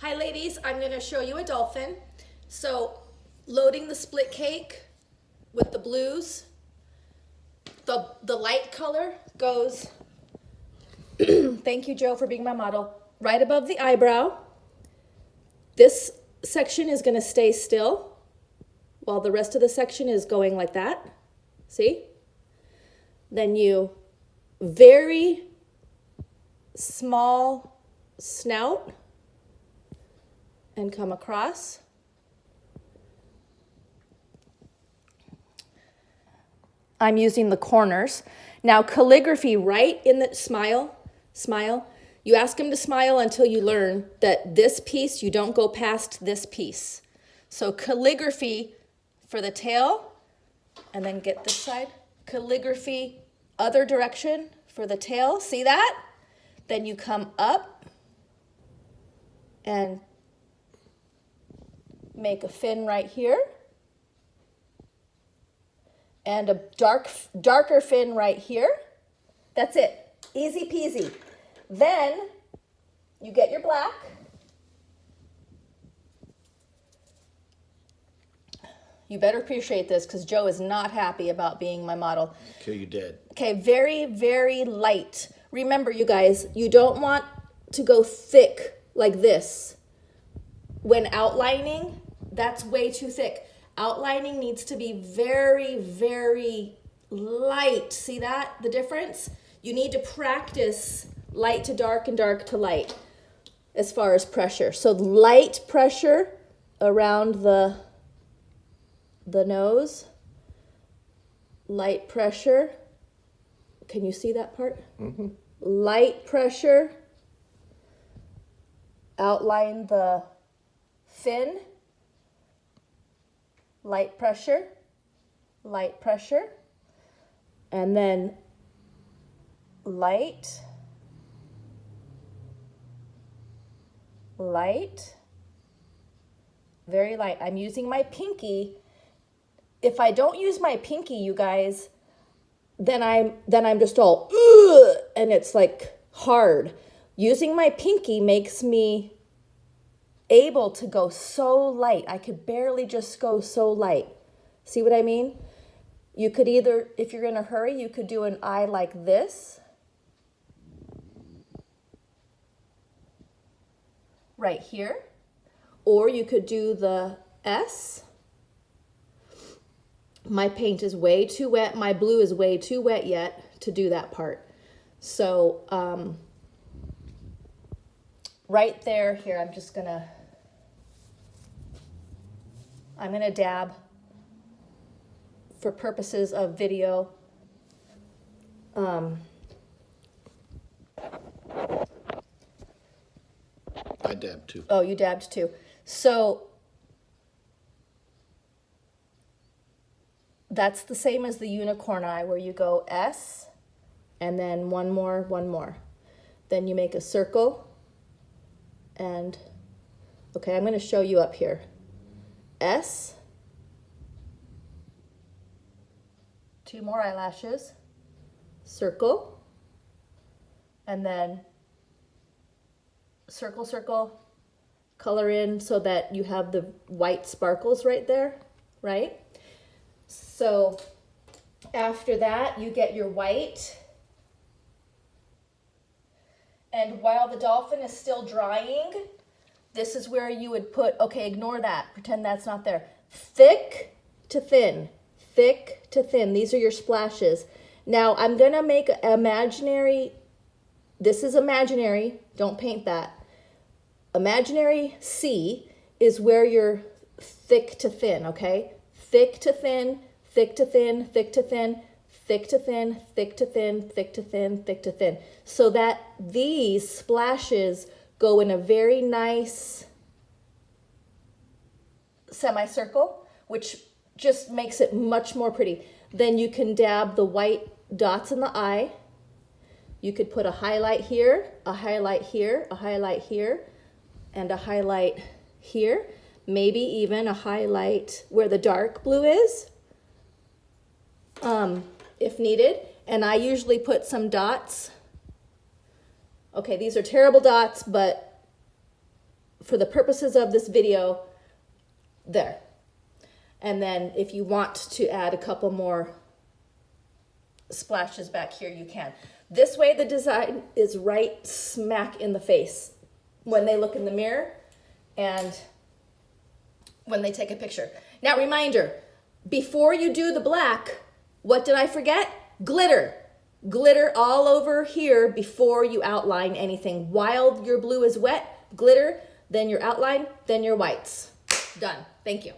Hi ladies, I'm going to show you a dolphin. So loading the split cake with the blues, the light color goes, thank you Joe for being my model, right above the eyebrow. This section is going to stay still while the rest of the section is going like that. See? Then you very small snout and come across. I'm using the corners. Now calligraphy right in the smile. You ask him to smile until you learn that this piece, you don't go past this piece. So calligraphy for the tail, and then get this side. Calligraphy other direction for the tail, see that? Then you come up and make a fin right here. And a darker fin right here. That's it, easy peasy. Then you get your black. You better appreciate this because Joe is not happy about being my model. Okay, you did. Okay, very, very light. Remember, you guys, you don't want to go thick like this. When outlining, that's way too thick. Outlining needs to be very, very light. See that, the difference? You need to practice light to dark and dark to light as far as pressure. So light pressure around the nose, light pressure. Can you see that part? Mm-hmm. Light pressure, outline the fin, light pressure, and then light, very light. I'm using my pinky. If I don't use my pinky, you guys, then I'm just all, ugh, and it's like hard. Using my pinky makes me able to go so light. I could barely just go so light. See what I mean? You could either, if you're in a hurry, you could do an eye like this. Right here. Or you could do the S. My paint is way too wet. My blue is way too wet yet to do that part. So right there, here, I'm gonna dab for purposes of video. I dabbed too. Oh, you dabbed too. So that's the same as the unicorn eye where you go S and then one more. Then you make a circle and, okay, I'm going to show you up here. S, 2 more eyelashes, circle, and then circle, color in so that you have the white sparkles right there, right? So after that, you get your white. And while the dolphin is still drying, this is where you would put, okay, ignore that. Pretend that's not there. Thick to thin, thick to thin. These are your splashes. Now I'm gonna make imaginary, this is imaginary, don't paint that. Imaginary C is where you're thick to thin, okay? Thick to thin, thick to thin, thick to thin, thick to thin, thick to thin, thick to thin, thick to thin. So that these splashes go in a very nice semicircle, which just makes it much more pretty. Then you can dab the white dots in the eye. You could put a highlight here, a highlight here, a highlight here, and a highlight here. Maybe even a highlight where the dark blue is, if needed. And I usually put some dots. Okay, these are terrible dots, but for the purposes of this video, there. And then if you want to add a couple more splashes back here, you can. This way the design is right smack in the face when they look in the mirror and when they take a picture. Now, reminder, before you do the black, what did I forget? Glitter. Glitter all over here before you outline anything. While your blue is wet, glitter, then your outline, then your whites. Done. Thank you.